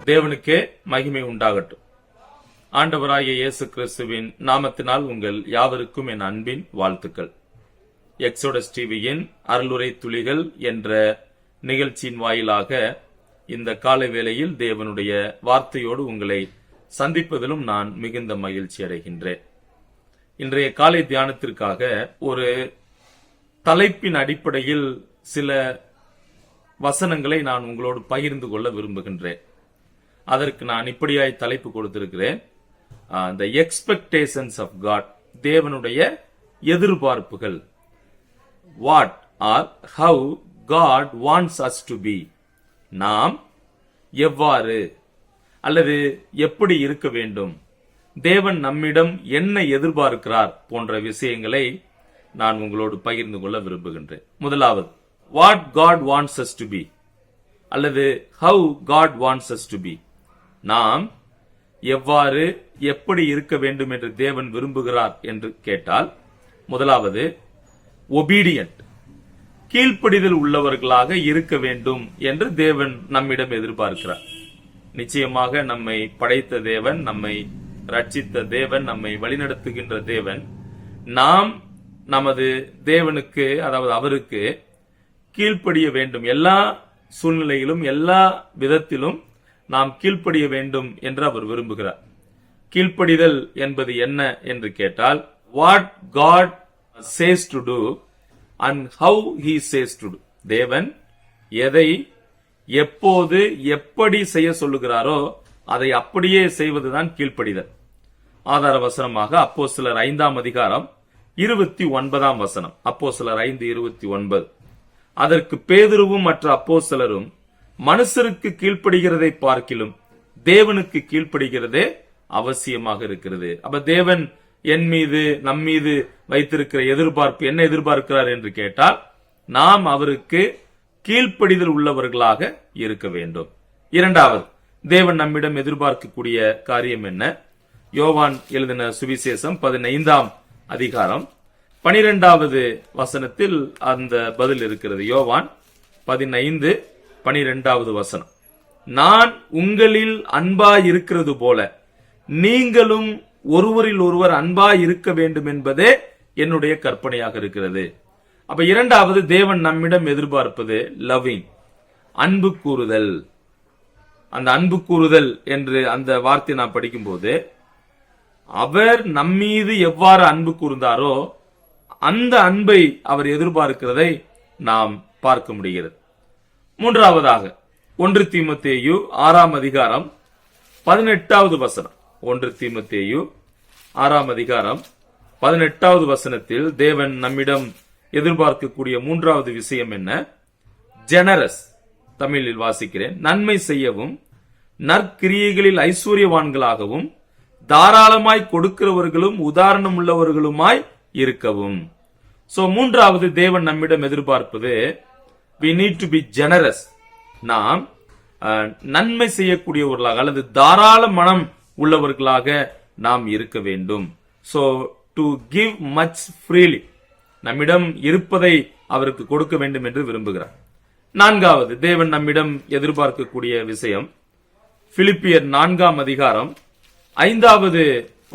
தேவனுக்கே மகிமை உண்டாகட்டும். ஆண்டவராகிய இயேசு கிறிஸ்துவின் நாமத்தினால் உங்கள் யாவருக்கும் என் அன்பின் வாழ்த்துக்கள். எக்ஸோடஸ் டிவியின் அருளுரை துளிகள் என்ற நிகழ்ச்சியின் வாயிலாக இந்த காலை வேளையில் தேவனுடைய வார்த்தையோடு உங்களை சந்திப்பதிலும் நான் மிகுந்த மகிழ்ச்சி அடைகின்றேன். இன்றைய காலை தியானத்திற்காக ஒரு தலைப்பின் அடிப்படையில் சில வசனங்களை நான் உங்களோடு பகிர்ந்து கொள்ள விரும்புகின்றேன். அதற்கு நான் இப்படியாய் தலைப்பு கொடுத்திருக்கிறேன், the expectations of God, தேவனுடைய எதிர்பார்ப்புகள். What or how God wants us to be, நாம் எவ்வாறு அல்லது எப்படி இருக்க வேண்டும், தேவன் நம்மிடம் என்ன எதிர்பார்க்கிறார் போன்ற விஷயங்களை நான் உங்களோடு பகிர்ந்து கொள்ள விரும்புகின்றேன். முதலாவது, what God wants us to be அல்லது how God wants us to be, நாம் எவ்வாறு எப்படி இருக்க வேண்டும் என்று தேவன் விரும்புகிறார் என்று கேட்டால், முதலாவது obedient, கீழ்ப்படிதல் உள்ளவர்களாக இருக்க வேண்டும் என்று தேவன் நம்மிடம் எதிர்பார்க்கிறார். நிச்சயமாக நம்மை படைத்த தேவன், நம்மை ரட்சித்த தேவன், நம்மை வழிநடத்துகின்ற தேவன், நாம் நமது தேவனுக்கு அதாவது அவருக்கு கீழ்ப்படிய வேண்டும். எல்லா சூழ்நிலையிலும் எல்லா விதத்திலும் நாம் கீழ்ப்படிய வேண்டும் என்று அவர் விரும்புகிறார். கீழ்ப்படிதல் என்பது என்ன என்று கேட்டால், what God says to do and how he says to do, தேவன் எதை எப்போது எப்படி செய்ய சொல்லுகிறாரோ அதை அப்படியே செய்வதுதான் கீழ்ப்படிதல். ஆதார வசனமாக அப்போஸ்தலர் 5ஆம் அதிகாரம் 29ஆம் வசனம், அப்போஸ்தலர் 5:29, அதற்கு பேதுருவும் மற்ற அப்போஸ்தலரும் மனுஷருக்கு கீழ்ப்படுகிறதை பார்க்கிலும் தேவனுக்கு கீழ்ப்படுகிறதே அவசியமாக இருக்கிறது. அப்ப தேவன் என் மீது நம் மீது வைத்திருக்கிற எதிர்பார்ப்பு என்ன எதிர்பார்க்கிறார் என்று கேட்டால், நாம் அவருக்கு கீழ்ப்படிதல் உள்ளவர்களாக இருக்க வேண்டும். இரண்டாவது, தேவன் நம்மிடம் எதிர்பார்க்கக்கூடிய காரியம் என்ன? யோவான் எழுதின சுவிசேஷம் 15ஆம் அதிகாரம் 12வது வசனத்தில் அந்த பதில் இருக்கிறது. யோவான் 15:12 வசனம், நான் உங்களில் அன்பாய் இருக்கிறது போல நீங்களும் ஒருவரில் ஒருவர் அன்பாய் இருக்க வேண்டும் என்பதே என்னுடைய கற்பனையாக இருக்கிறது. அப்ப இரண்டாவது, தேவன் நம்மிடம் எதிர்பார்ப்பது லவ்விங், அன்பு கூறுதல். அந்த அன்பு கூறுதல் என்று அந்த வார்த்தை நான் படிக்கும்போது, அவர் நம்மீது எவ்வாறு அன்பு கூர்ந்தாரோ அந்த அன்பை அவர் எதிர்பார்க்கிறதை நாம் பார்க்க முடிகிறது. மூன்றாவதாக 1 தீமோத்தேயு 6ஆம் அதிகாரம் 18வது வசனம், 1 தீமோத்தேயு 6ஆம் அதிகாரம் 18வது வசனத்தில் தேவன் நம்மிடம் எதிர்பார்க்கக்கூடிய மூன்றாவது விஷயம் என்ன? ஜெனரஸ், தமிழில் வாசிக்கிறேன், நன்மை செய்யவும் நற்கிரியைகளில் ஐஸ்வர்யவான்களாகவும் தாராளமாய் கொடுக்கிறவர்களும் உதாரணம் உள்ளவர்களுமாய் இருக்கவும். சோ மூன்றாவது தேவன் நம்மிடம் எதிர்பார்ப்பது, we need to be generous, நாம் நன்மை செய்யக்கூடியவர்களாக அல்லது தாராள மனம் உள்ளவர்களாக நாம் இருக்க வேண்டும். So to give much freely, நம்மிடம் இருப்பதை அவருக்கு கொடுக்க வேண்டும் என்று விரும்புகிறார். நான்காவது தேவன் நம்மிடம் எதிர்பார்க்கக்கூடிய விஷயம், பிலிப்பியர் 4ஆம் அதிகாரம் 5வது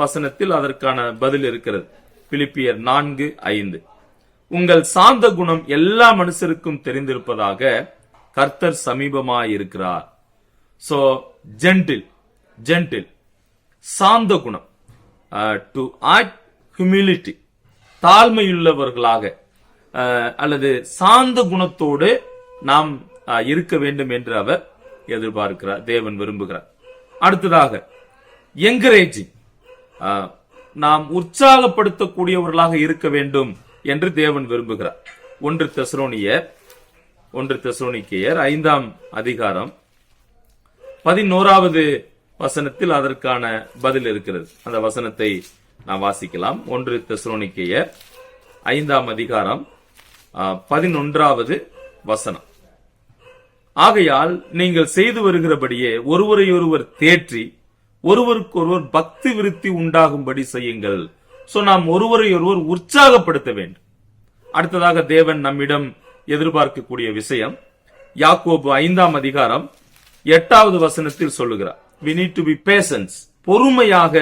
வசனத்தில் அதற்கான பதில் இருக்கிறது. பிலிப்பியர் 4:5, உங்கள் சாந்த குணம் எல்லா மனுஷருக்கும் தெரிந்திருப்பதாக கர்த்தர் சமீபமாயிருக்கிறார். சோ ஜென்டில், சாந்த குணம், டு ஆக்ட் ஹியூமிலிட்டி, தாழ்மையுள்ளவர்களாக அல்லது சாந்த குணத்தோடு நாம் இருக்க வேண்டும் என்று அவர் எதிர்பார்க்கிறார், தேவன் விரும்புகிறார். அடுத்ததாக என்கரேஜிங், நாம் உற்சாகப்படுத்தக்கூடியவர்களாக இருக்க வேண்டும் என்று தேவன் விரும்புகிறார். 1 தெசலோனிக்கேயர் 5ஆம் அதிகாரம் 11வது வசனத்தில் அதற்கான பதில் இருக்கிறது. அந்த வசனத்தை நாம் வாசிக்கலாம். 1 தெசலோனிக்கேயர் 5ஆம் அதிகாரம் 11வது வசனம், ஆகையால் நீங்கள் செய்து வருகிறபடியே ஒருவரையொருவர் தேற்றி ஒருவருக்கொருவர் பக்தி விருத்தி உண்டாகும்படி செய்யுங்கள். சோ நாம் ஒருவரை ஒருவர் உற்சாகப்படுத்த வேண்டும். அடுத்ததாக தேவன் நம்மிடம் எதிர்பார்க்கக்கூடிய விஷயம், யாக்கோபு 5ஆம் அதிகாரம் 8வது வசனத்தில் சொல்லுகிறார், we need to be patient, பொறுமையாக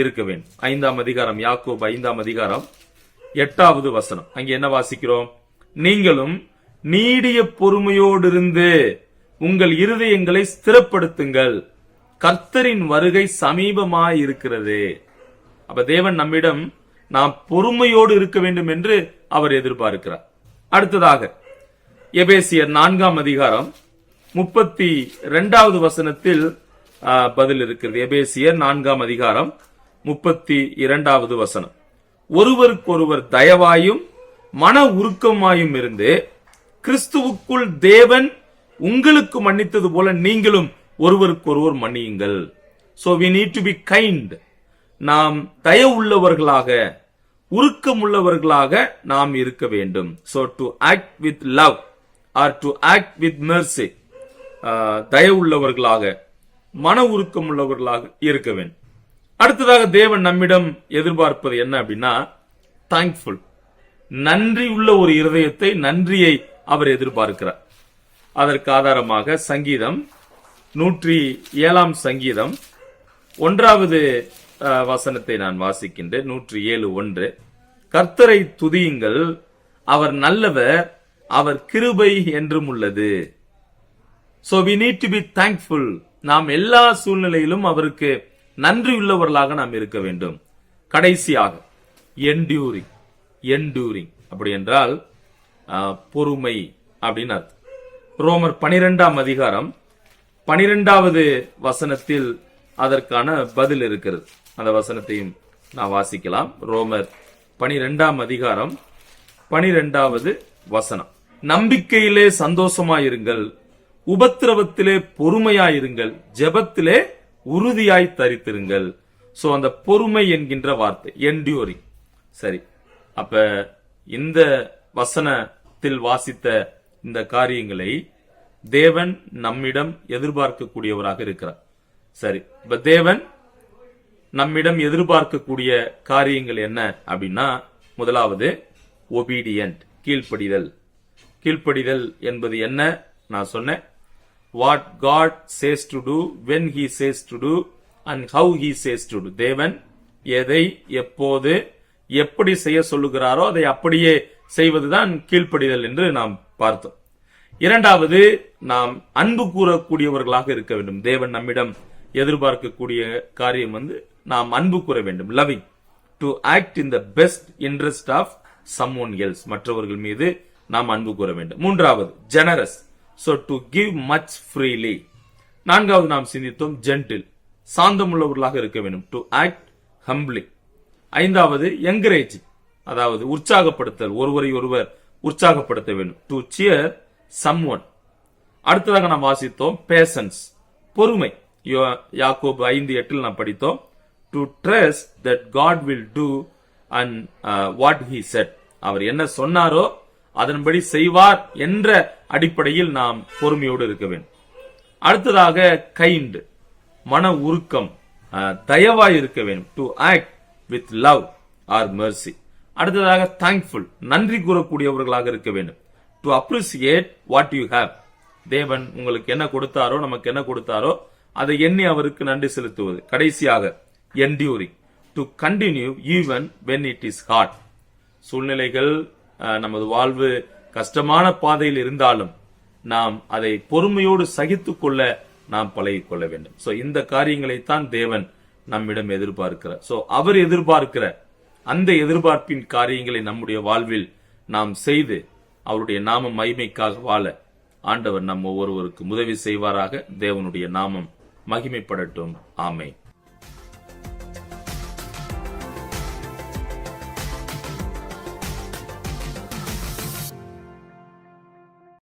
இருக்க வேண்டும். 5ஆம் அதிகாரம், யாக்கோபு 5ஆம் அதிகாரம் 8வது வசனம். அங்கே என்ன வாசிக்கிறோம்? நீங்களும் நீடிய பொறுமையோடு இருந்து உங்கள் இருதயங்களை ஸ்திரப்படுத்துங்கள், கர்த்தரின் வருகை சமீபமாய் இருக்கிறது. அப்ப தேவன் நம்மிடம் நாம் பொறுமையோடு இருக்க வேண்டும் என்று அவர் எதிர்பார்க்கிறார். அடுத்ததாக எபேசியர் 4ஆம் அதிகாரம் 32வது வசனத்தில் பதில் இருக்கிறது. எபேசியர் 4ஆம் அதிகாரம் 32வது வசனம். ஒருவருக்கொருவர் தயவாயும் மன உருக்கமாயும் இருந்து கிறிஸ்துவுக்குள் தேவன் உங்களுக்கு மன்னித்தது போல நீங்களும் ஒருவருக்கொருவர் மன்னியுங்கள். So we need to be kind. நாம் தயவுள்ளவர்களாக, உருக்கமுள்ளவர்களாக நாம் இருக்க வேண்டும். So to act with love or to act with mercy, தயவுள்ளவர்களாக, மன உருக்கம் உள்ளவர்களாக இருக்க வேண்டும். அடுத்ததாக தேவன் நம்மிடம் எதிர்பார்ப்பது என்ன அப்படின்னா, தேங்க்ஃபுல், நன்றி உள்ள ஒரு இருதயத்தை, நன்றியை அவர் எதிர்பார்க்கிறார். அதற்கு ஆதாரமாக சங்கீதம் 107ஆம் சங்கீதம் 1வது வசனத்தை நான் வாசிக்கின்றேன். 107:1. கர்த்தரை துதியுங்கள், அவர் நல்லவர், அவர் கிருபை என்றும் உள்ளது. So we need to be thankful. நாம் எல்லா சூழ்நிலையிலும் அவருக்கு நன்றியுள்ளவர்களாக நாம் இருக்க வேண்டும். கடைசியாக enduring அப்படி என்றால் பொறுமை அப்படின்னு அர்த்தம். ரோமர் 12ஆம் அதிகாரம் 12வது வசனத்தில் அதற்கான பதில் இருக்கிறது. அந்த வசனத்தையும் நான் வாசிக்கலாம். ரோமர் 12ஆம் அதிகாரம் 12வது வசனம். நம்பிக்கையிலே சந்தோஷமாயிருங்கள், உபத்திரவத்திலே பொறுமையாயிருங்கள், ஜெபத்திலே உறுதியாய் தரித்திருங்கள். சோ அந்த பொறுமை என்கின்ற வார்த்தை enduring. சரி, அப்ப இந்த வசனத்தில் வாசித்த இந்த காரியங்களை தேவன் நம்மிடம் எதிர்பார்க்கக்கூடியவராக இருக்கிறார். சரி, இப்ப தேவன் நம்மிடம் எதிர்பார்க்கக்கூடிய காரியங்கள் என்ன அப்படின்னா, முதலாவது obedient, கீழ்ப்படிதல். கீழ்ப்படிதல் என்பது என்ன நான் சொன்னேன். what God says to do, when he says to do and how he says to do. தேவன் எதை எப்போது எப்படி செய்ய சொல்லுகிறாரோ அதை அப்படியே செய்வதுதான் கீழ்ப்படிதல் என்று நாம் பார்த்தோம். இரண்டாவது, நாம் அன்பு கூறக்கூடியவர்களாக இருக்க வேண்டும். தேவன் நம்மிடம் எதிர்பார்க்கக்கூடிய காரியம் நாம் அன்பு கூற வேண்டும். Loving, to act in the best interest of someone else, மற்றவர்கள் மீது நாம் அன்பு கூற வேண்டும். மூன்றாவது, generous, so to give much freely. நான்காவது நாம் சிந்தித்தோம் ஜென்டில், சாந்தமுள்ளவர்களாக இருக்க வேண்டும். To act humbly. ஐந்தாவது, என்கரேஜ், அதாவது உற்சாகப்படுத்தல், ஒருவரை ஒருவர் உற்சாகப்படுத்த வேண்டும். To cheer someone. அடுத்ததாக நாம் வாசித்தோம் பேஷன்ஸ், பொறுமை. யாக்கோபு 5:8 நாம் படித்தோம். To trust that God will do and what he said. அவர் என்ன சொன்னாரோ அதன்படி செய்வார் என்ற அடிப்படையில் நாம் பொறுமையோடு இருக்க வேண்டும். அடுத்ததாக கைண்ட், மன உருக்கம், தயவாய் இருக்க வேண்டும். To act with love or mercy. அடுத்ததாக தேங்க்ஃபுல், நன்றி கூறக்கூடியவர்களாக இருக்க வேண்டும். To appreciate what you have. தேவன் உங்களுக்கு என்ன கொடுத்தாரோ, நமக்கு என்ன கொடுத்தாரோ அதை எண்ணி அவருக்கு நன்றி செலுத்துவது. கடைசியாக enduring, to continue even when it is hard. சூழ்நிலைகள், நமது வாழ்வு கஷ்டமான பாதையில் இருந்தாலும் நாம் அதை பொறுமையோடு சகித்துக் கொள்ள நாம் பழகிக் கொள்ள வேண்டும். சோ இந்த காரியங்களைத்தான் தேவன் நம்மிடம் எதிர்பார்க்கிறார். சோ அவர் எதிர்பார்க்கிற அந்த எதிர்பார்ப்பின் காரியங்களை நம்முடைய வாழ்வில் நாம் செய்து அவருடைய நாம மகிமைக்காக வாழ ஆண்டவர் நம் ஒவ்வொருவருக்கும் உதவி செய்வாராக. தேவனுடைய நாமம் மகிமைப்படட்டும். ஆமென்.